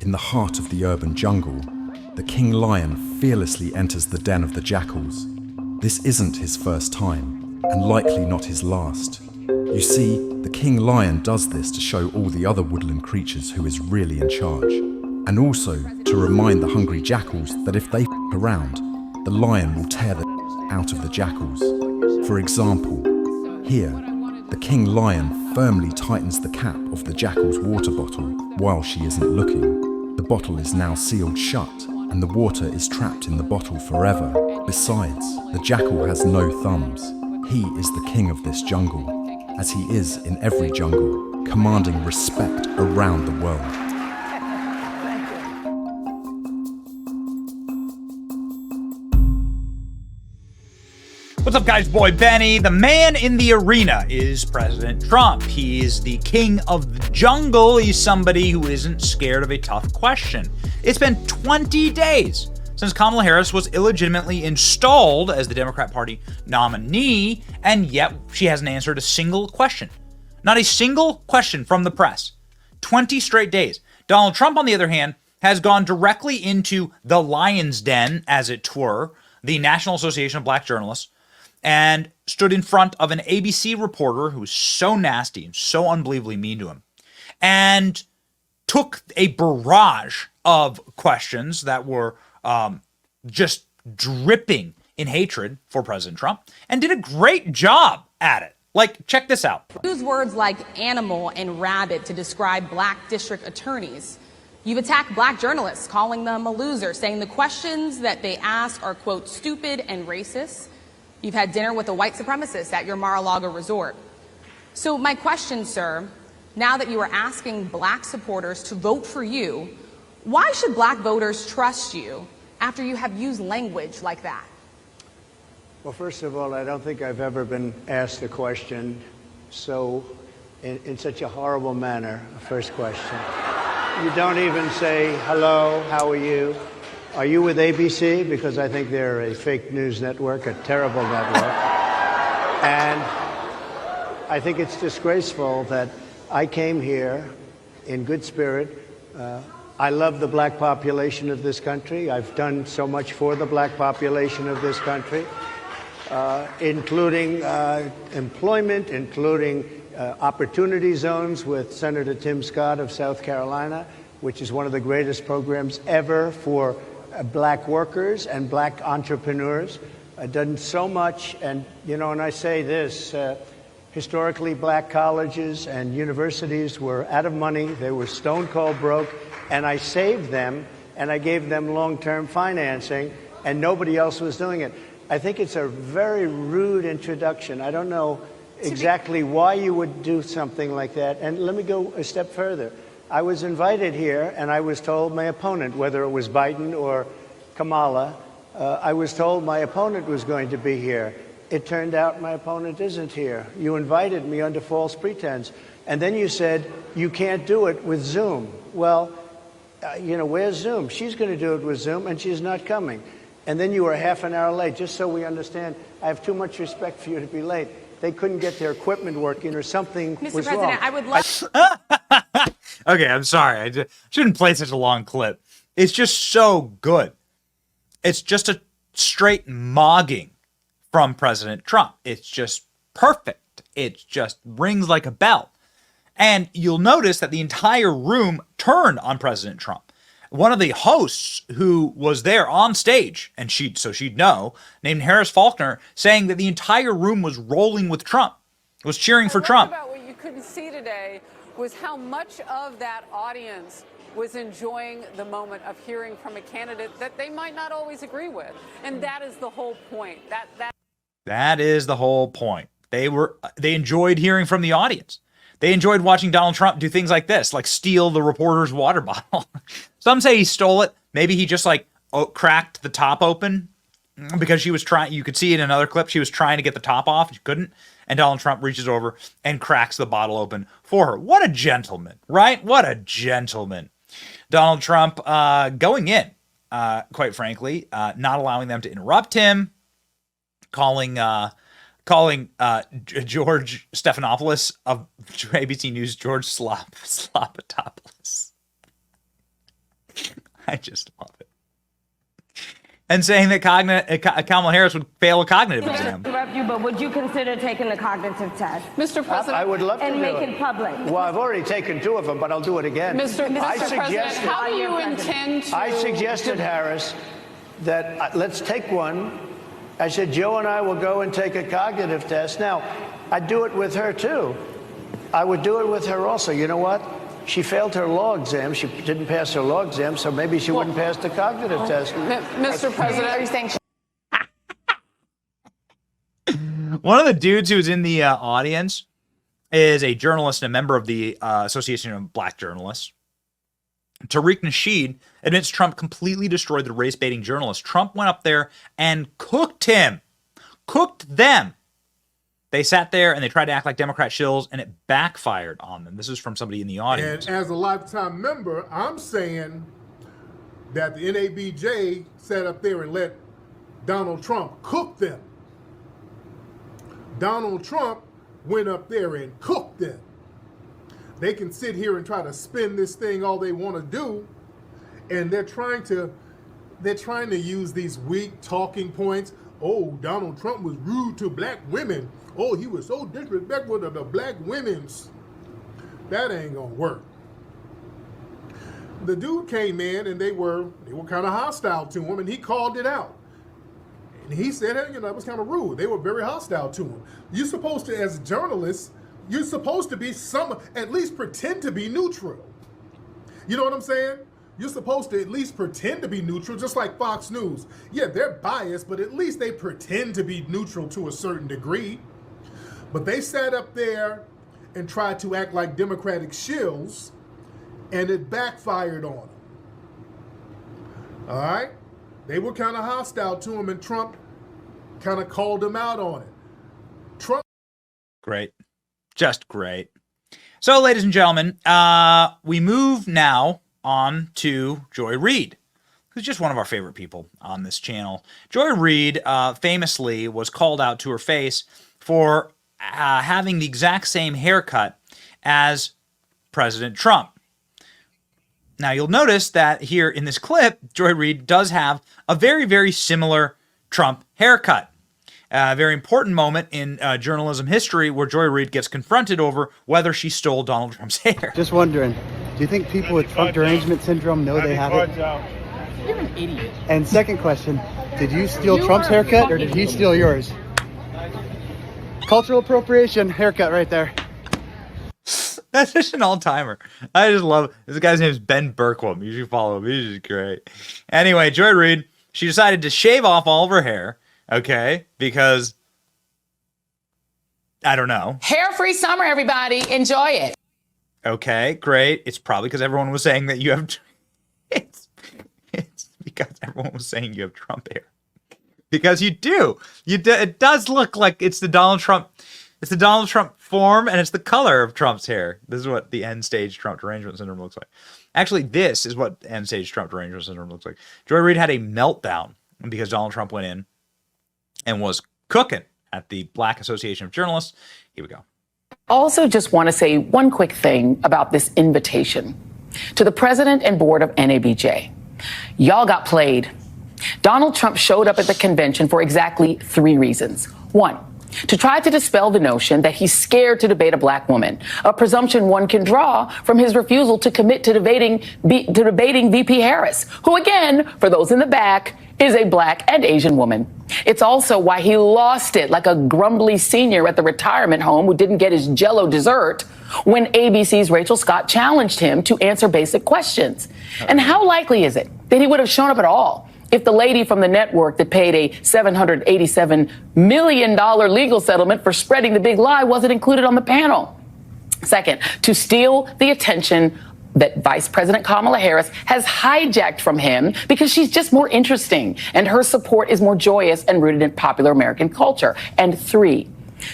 In the heart of the urban jungle, the king lion fearlessly enters the den of the jackals. This isn't his first time, and likely not his last. You see, the king lion does this to show all the other woodland creatures who is really in charge, and also to remind the hungry jackals that if they around, the lion will tear the out of the jackals. For example, here, the king lion firmly tightens the cap of the jackal's water bottle while she isn't looking. The bottle is now sealed shut, and the water is trapped in the bottle forever. Besides, the jackal has no thumbs. He is the king of this jungle, as he is in every jungle, commanding respect around the world. What's up, guys? Boy Benny. The man in the arena is President Trump. He is the king of the jungle. He's somebody who isn't scared of a tough question. It's been 20 days since Kamala Harris was illegitimately installed as the Democrat Party nominee, and yet she hasn't answered a single question. Not a single question from the press. 20 straight days. Donald Trump, on the other hand, has gone directly into the lion's den, as it were, the National Association of Black Journalists, and stood in front of an ABC reporter who was so nasty and so unbelievably mean to him, and took a barrage of questions that were just dripping in hatred for President Trump, and did a great job at it. Like, check this out. Use words like animal and rabbit to describe black district attorneys. You've attacked black journalists, calling them a loser, saying the questions that they ask are, quote, stupid and racist. You've had dinner with a white supremacist at your Mar-a-Lago resort. So my question, sir, now that you are asking black supporters to vote for you, why should black voters trust you after you have used language like that? Well, first of all, I don't think I've ever been asked a question so in such a horrible manner. First question. You don't even say, hello, how are you? Are you with ABC? Because I think they're a fake news network, a terrible network. And I think it's disgraceful that I came here in good spirit. I love the black population of this country. I've done so much for the black population of this country, including employment, including opportunity zones with Senator Tim Scott of South Carolina, which is one of the greatest programs ever for black workers and black entrepreneurs. I've done so much, and and I say this, historically black colleges and universities were out of money, they were stone cold broke, and I saved them, and I gave them long-term financing, and nobody else was doing it. I think it's a very rude introduction. I don't know exactly why you would do something like that, and let me go a step further. I was invited here, and I was told my opponent, whether it was Biden or Kamala, I was told my opponent was going to be here. It turned out my opponent isn't here. You invited me under false pretense, and then you said you can't do it with Zoom. Well, where's Zoom? She's going to do it with Zoom, and she's not coming. And then you were half an hour late. Just so we understand, I have too much respect for you to be late. They couldn't get their equipment working or something Mr. was President, wrong. I would love... Okay, I'm sorry. I shouldn't play such a long clip. It's just so good. It's just a straight mogging from President Trump. It's just perfect. It just rings like a bell. And you'll notice that the entire room turned on President Trump. One of the hosts who was there on stage, and she'd know, named Harris Faulkner, saying that the entire room was rolling with Trump, was cheering for Trump. About what you couldn't see today was how much of that audience was enjoying the moment of hearing from a candidate that they might not always agree with. And that is the whole point. That is the whole point. They enjoyed hearing from the audience. They enjoyed watching Donald Trump do things like this, like steal the reporter's water bottle. Some say he stole it. Maybe he just cracked the top open because she was trying. You could see in another clip, she was trying to get the top off. She couldn't. And Donald Trump reaches over and cracks the bottle open for her. What a gentleman, right? What a gentleman. Donald Trump going in, quite frankly, not allowing them to interrupt him, calling George Stephanopoulos of ABC News George Slopatopoulos. I just love it. And saying that Kamala Harris would fail a cognitive exam. Interrupt you, but would you consider taking the cognitive test? Mr. President. I would love to and do make it. it public. Well, I've already taken 2 of them, but I'll do it again. Mr. President, how do you intend to... I suggested, Harris, that let's take one. I said, Joe and I will go and take a cognitive test. Now, I'd do it with her, too. I would do it with her also. You know what? She failed her law exam. She didn't pass her law exam, so maybe she wouldn't pass the cognitive test. Mr. President, are you saying... One of the dudes who was in the audience is a journalist and a member of the Association of Black Journalists. Tariq Nasheed admits Trump completely destroyed the race-baiting journalist. Trump went up there and cooked him. Cooked them. They sat there and they tried to act like Democrat shills, and it backfired on them. This is from somebody in the audience. And as a lifetime member, I'm saying that the NABJ sat up there and let Donald Trump cook them. Donald Trump went up there and cooked them. They can sit here and try to spin this thing all they want to do, and they're trying to use these weak talking points. Oh, Donald Trump was rude to black women. Oh, he was so disrespectful to the black women's. That ain't gonna work. The dude came in and they were kind of hostile to him, and he called it out. And he said, hey, that was kind of rude. They were very hostile to him. You're supposed to, as journalists, you're supposed to be at least pretend to be neutral. You know what I'm saying? You're supposed to at least pretend to be neutral, just like Fox News. Yeah, they're biased, but at least they pretend to be neutral to a certain degree. But they sat up there and tried to act like Democratic shills, and it backfired on them. All right? They were kind of hostile to him, and Trump kind of called them out on it. Trump. Great. Just great. So, ladies and gentlemen, we move now on to Joy Reid, who's just one of our favorite people on this channel. Joy Reid famously was called out to her face for having the exact same haircut as President Trump. Now, you'll notice that here in this clip, Joy Reid does have a very, very similar Trump haircut. A very important moment in journalism history where Joy Reid gets confronted over whether she stole Donald Trump's hair. Just wondering, do you think people with Trump derangement syndrome know they have it? You're an idiot. And second question, did you steal Trump's haircut or did he steal yours? Cultural appropriation haircut right there. That's just an all-timer. I just love it. This guy's name is Ben Berkwam. You should follow him. He's just great. Anyway, Joy Reid, she decided to shave off all of her hair, okay, because, I don't know. Hair-free summer, everybody. Enjoy it. Okay, great. It's probably because everyone was saying that you have... It's because everyone was saying you have Trump hair. Because you do. It does look like it's the Donald Trump... It's the Donald Trump form, and it's the color of Trump's hair. This is what the end-stage Trump derangement syndrome looks like. Actually, this is what end-stage Trump derangement syndrome looks like. Joy Reid had a meltdown because Donald Trump went in and was cooking at the Black Association of Journalists. Here we go. Also just want to say one quick thing about this invitation to the president and board of NABJ. Y'all got played. Donald Trump showed up at the convention for exactly 3 reasons. 1, to try to dispel the notion that he's scared to debate a black woman, a presumption one can draw from his refusal to commit to debating VP Harris, who, again, for those in the back, is a black and Asian woman. It's also why he lost it like a grumbly senior at the retirement home who didn't get his Jell-O dessert when ABC's Rachel Scott challenged him to answer basic questions. And how likely is it that he would have shown up at all if the lady from the network that paid a $787 million legal settlement for spreading the big lie wasn't included on the panel? Second, to steal the attention that Vice President Kamala Harris has hijacked from him because she's just more interesting and her support is more joyous and rooted in popular American culture. And 3,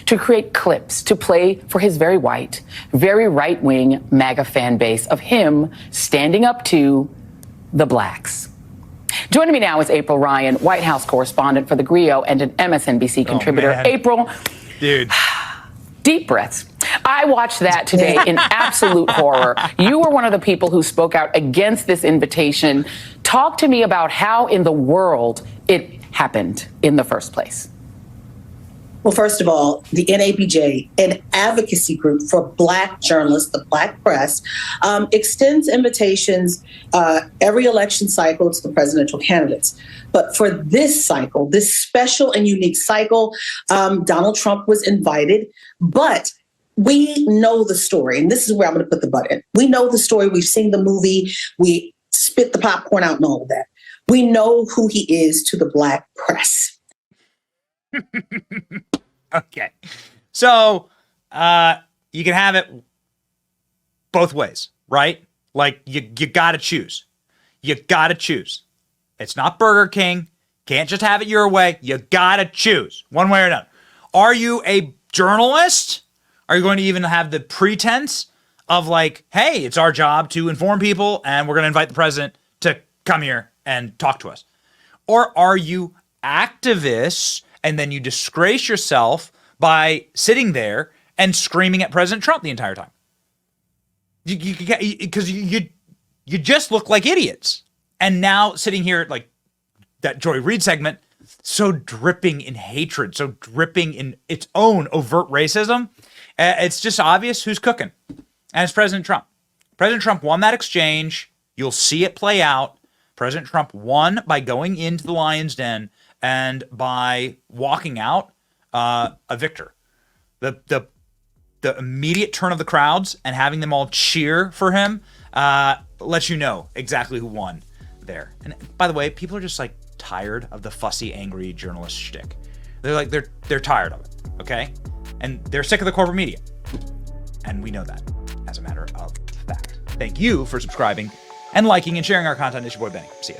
to create clips to play for his very white, very right-wing MAGA fan base of him standing up to the blacks. Joining me now is April Ryan, White House correspondent for The Griot and an MSNBC contributor. Man. April, dude, deep breaths. I watched that today in absolute horror. You were one of the people who spoke out against this invitation Talk to me about how in the world it happened in the first place. Well, first of all, the NABJ, an advocacy group for Black journalists, the Black press, extends invitations every election cycle to the presidential candidates. But for this cycle, this special and unique cycle, Donald Trump was invited. But we know the story, and this is where I'm going to put the butt in. We know the story. We've seen the movie. We spit the popcorn out and all of that. We know who he is to the Black press. Okay. So you can have it both ways, right? Like you got to choose. You got to choose. It's not Burger King. Can't just have it your way. You got to choose one way or another. Are you a journalist? Are you going to even have the pretense of like, hey, it's our job to inform people and we're going to invite the president to come here and talk to us? Or are you activists and then you disgrace yourself by sitting there and screaming at President Trump the entire time? Because you just look like idiots. And now sitting here like that Joy Reid segment, so dripping in hatred, so dripping in its own overt racism. It's just obvious who's cooking. And it's President Trump. President Trump won that exchange. You'll see it play out. President Trump won by going into the lion's den and by walking out a victor. The immediate turn of the crowds and having them all cheer for him lets you know exactly who won there. And by the way, people are just like tired of the fussy, angry journalist shtick. They're tired of it, okay? And they're sick of the corporate media. And we know that as a matter of fact. Thank you for subscribing and liking and sharing our content. It's your boy Benny. See ya.